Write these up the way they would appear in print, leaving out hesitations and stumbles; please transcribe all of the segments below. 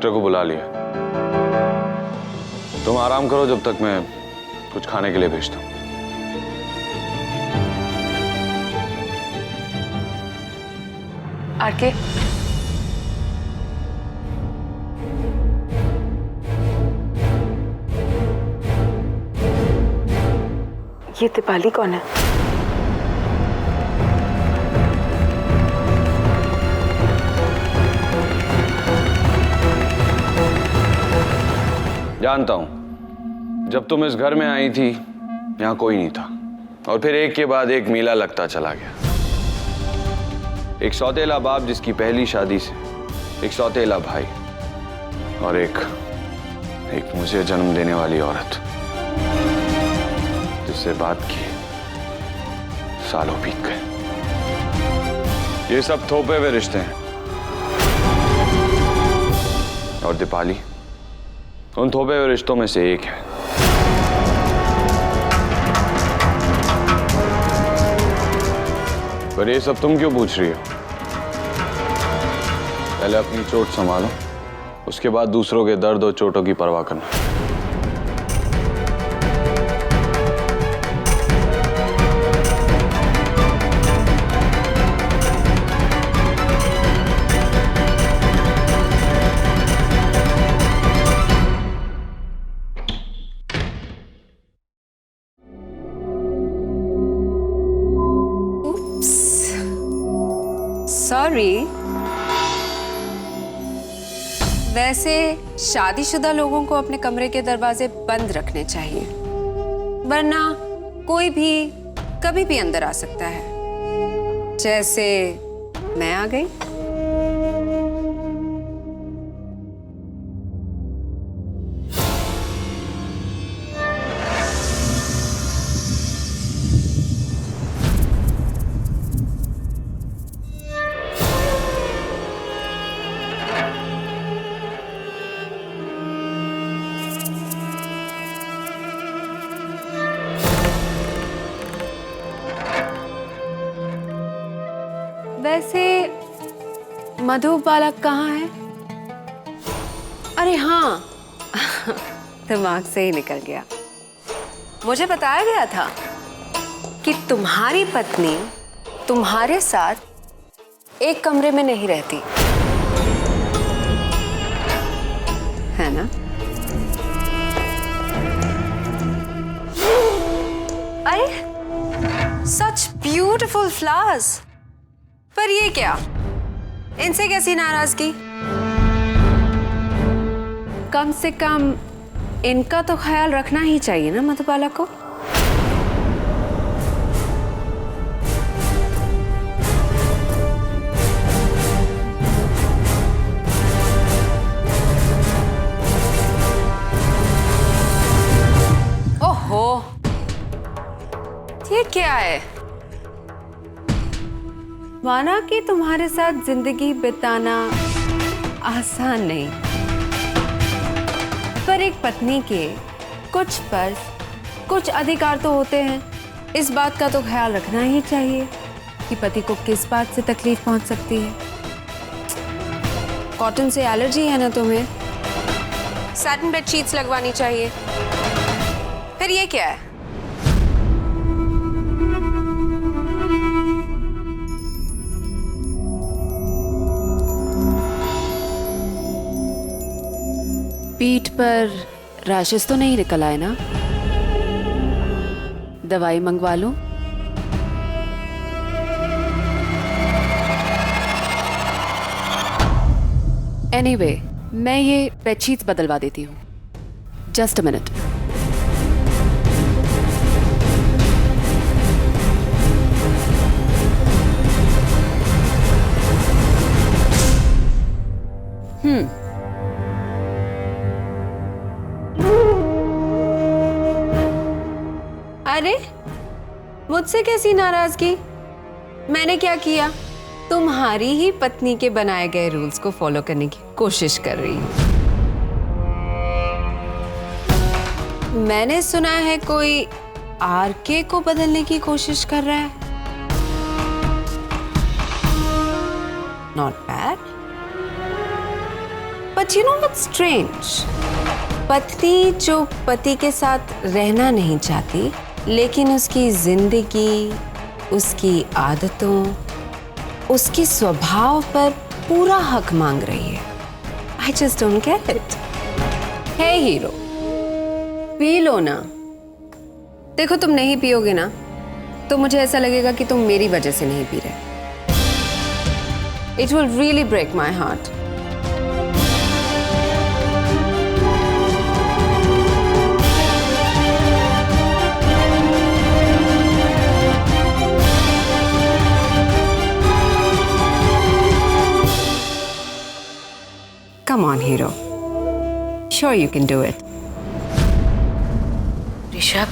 Doctor को बुला लिया। तुम आराम करो जब तक मैं कुछ खाने के लिए भेजता हूँ। आरके, ये दीपाली कौन है? जानता हूं, जब तुम इस घर में आई थी यहां कोई नहीं था, और फिर एक के बाद एक मेला लगता चला गया। एक सौतेला बाप जिसकी पहली शादी से, एक सौतेला भाई, और एक मुझे जन्म देने वाली औरत जिससे बात की सालों बीत गए। ये सब थोपे हुए रिश्ते हैं, और दीपाली उन थोपे हुए रिश्तों में से एक है। पर ये सब तुम क्यों पूछ रही हो? पहले अपनी चोट संभालो, उसके बाद दूसरों के दर्द और चोटों की परवाह करना। सॉरी, वैसे शादीशुदा लोगों को अपने कमरे के दरवाजे बंद रखने चाहिए, वरना कोई भी कभी भी अंदर आ सकता है, जैसे मैं आ गई। वैसे मधु बालक कहाँ है? अरे हाँ, दिमाग से ही निकल गया। मुझे बताया गया था कि तुम्हारी पत्नी तुम्हारे साथ एक कमरे में नहीं रहती, है ना? अरे सच ब्यूटीफुल फ्लावर्स, पर ये क्या? इनसे कैसी नाराजगी? कम से कम इनका तो ख्याल रखना ही चाहिए ना मधुबाला को। ओहो, ये क्या है? माना कि तुम्हारे साथ जिंदगी बिताना आसान नहीं, पर एक पत्नी के कुछ फर्ज, कुछ अधिकार तो होते हैं। इस बात का तो ख्याल रखना ही चाहिए कि पति को किस बात से तकलीफ पहुंच सकती है। कॉटन से एलर्जी है ना तुम्हें? सैटिन बेडशीट्स लगवानी चाहिए। फिर ये क्या है? पीठ पर रैशेस तो नहीं निकल आए ना? दवाई मंगवा लूं? एनीवे, मैं ये बेडशीट्स बदलवा देती हूँ। Just a minute. अरे मुझसे कैसी नाराजगी? मैंने क्या किया? तुम्हारी ही पत्नी के बनाए गए रूल्स को फॉलो करने की कोशिश कर रही हूं। मैंने सुना है कोई आरके को बदलने की कोशिश कर रहा है। Not bad, but you know what's strange, पत्नी जो पति के साथ रहना नहीं चाहती लेकिन उसकी जिंदगी, उसकी आदतों, उसके स्वभाव पर पूरा हक मांग रही है। I just don't get it. Hey hero, पी लो ना। देखो तुम नहीं पियोगे ना तो मुझे ऐसा लगेगा कि तुम मेरी वजह से नहीं पी रहे। It will really break my heart. Come on, hero. Sure you can do it. Rishabh,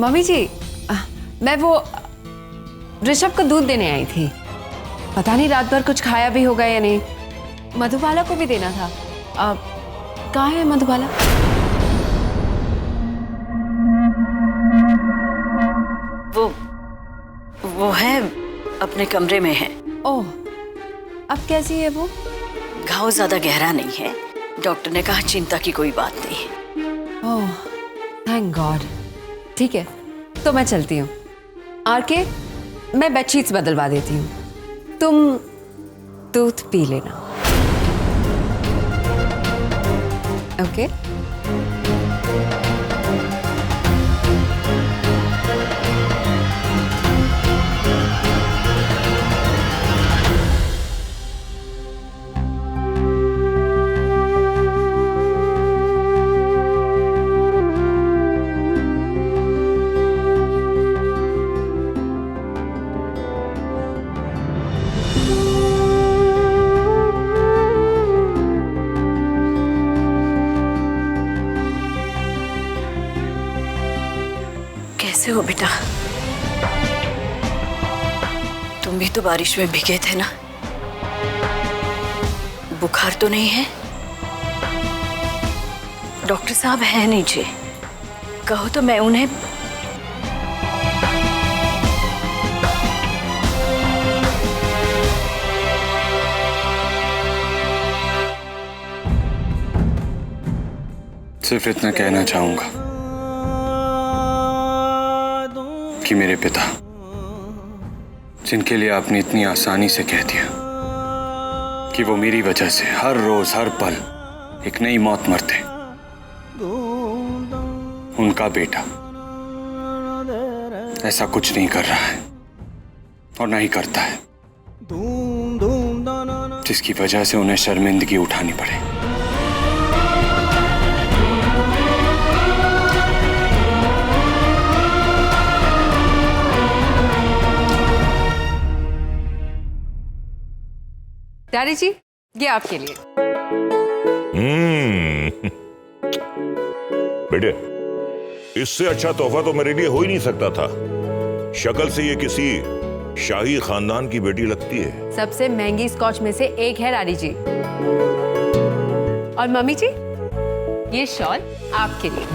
mummy ji, मैं वो ऋषभ को दूध देने आई थी। पता नहीं रात भर कुछ खाया भी होगा या नहीं। मधुबाला को भी देना था। कहाँ है मधुबाला? वो है अपने कमरे में है। ओह, अब कैसी है वो? घाव ज्यादा गहरा नहीं है, डॉक्टर ने कहा चिंता की कोई बात नहीं है। ओह, थैंक गॉड। ठीक है, तो मैं चलती हूँ। आरके, मैं बेडशीट्स बदलवा देती हूँ, तुम दूध पी लेना। ओके? कैसे हो बेटा? तुम भी तो बारिश में भीगे थे ना? बुखार तो नहीं है? डॉक्टर साहब है नीचे, कहो तो मैं उन्हें। सिर्फ इतना कहना चाहूंगा कि मेरे पिता, जिनके लिए आपने इतनी आसानी से कह दिया कि वो मेरी वजह से हर रोज हर पल एक नई मौत मरते, उनका बेटा ऐसा कुछ नहीं कर रहा है और ना ही करता है जिसकी वजह से उन्हें शर्मिंदगी उठानी पड़े। डैडी जी, ये आपके लिए। बेटे, इससे अच्छा तोहफा तो मेरे लिए हो ही नहीं सकता था। शक्ल से ये किसी शाही खानदान की बेटी लगती है। सबसे महंगी स्कॉच में से एक है डैडी जी। और मम्मी जी, ये शॉल आपके लिए।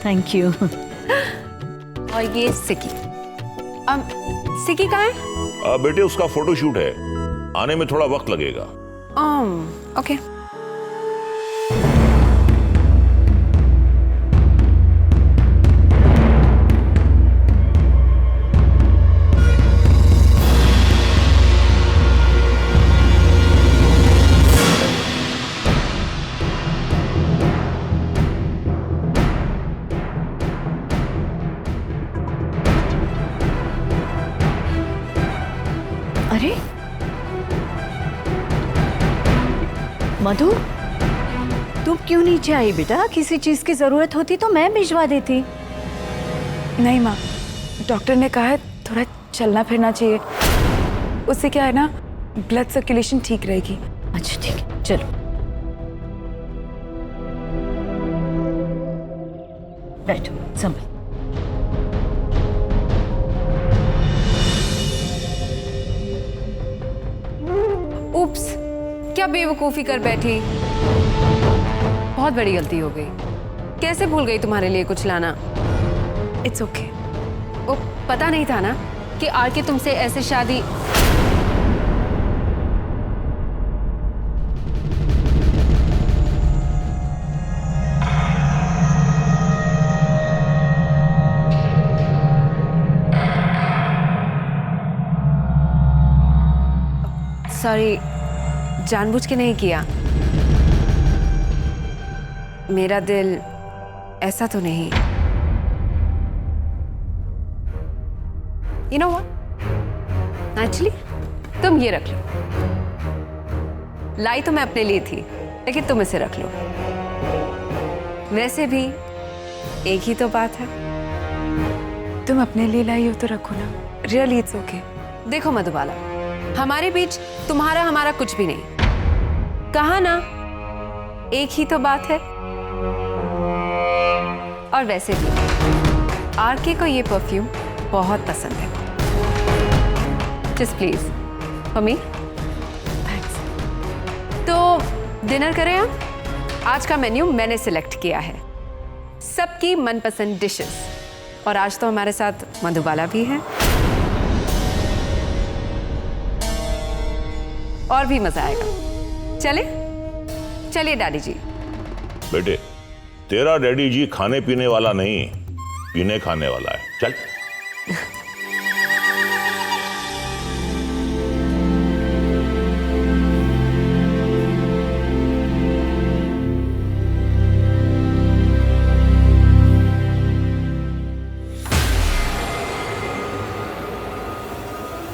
Thank you. और ये सिक्की। सिक्की कहाँ है? बेटे, उसका फोटोशूट है, आने में थोड़ा वक्त लगेगा। ओके। अरे मधु, तुम क्यों नीचे आई बेटा? किसी चीज की जरूरत होती तो मैं भिजवा देती। नहीं माँ, डॉक्टर ने कहा है थोड़ा चलना फिरना चाहिए, उससे क्या है ना, ब्लड सर्कुलेशन ठीक रहेगी। अच्छा ठीक है, चलो बैठो, संभल। उप्स, क्या बेवकूफी कर बैठी। बहुत बड़ी गलती हो गई। कैसे भूल गई तुम्हारे लिए कुछ लाना? It's okay. वो पता नहीं था ना कि आरके तुमसे ऐसे शादी। सॉरी, जानबूझ के नहीं किया। मेरा दिल ऐसा तो नहीं। You know what? Actually, तुम ये रख लो। लाई तो मैं अपने लिए थी, लेकिन तुम इसे रख लो। वैसे भी एक ही तो बात है। तुम अपने लिए लाई हो तो रखो ना। Really it's okay. देखो मधुबाला, हमारे बीच तुम्हारा हमारा कुछ भी नहीं। कहा ना, एक ही तो बात है। और वैसे भी आरके को ये परफ्यूम बहुत पसंद है। Just please for me. Thanks. तो डिनर करें हम। आज का मेन्यू मैंने सिलेक्ट किया है, सबकी मनपसंद डिशेस। और आज तो हमारे साथ मधुबाला भी है, और भी मजा आएगा। चले चलिए डैडी जी। बेटे, तेरा डैडी जी खाने पीने वाला नहीं, पीने खाने वाला है। चल।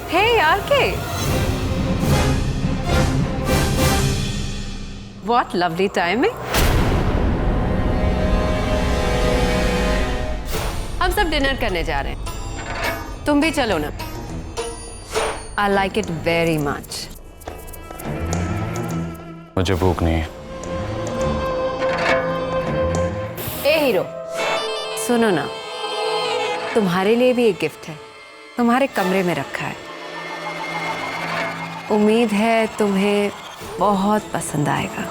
हे आरके, व्हाट लवली टाइमिंग। हम सब डिनर करने जा रहे हैं, तुम भी चलो ना। I like it very much. मुझे भूख नहीं है। ए हीरो, सुनो ना, तुम्हारे लिए भी एक गिफ्ट है, तुम्हारे कमरे में रखा है। उम्मीद है तुम्हें बहुत पसंद आएगा।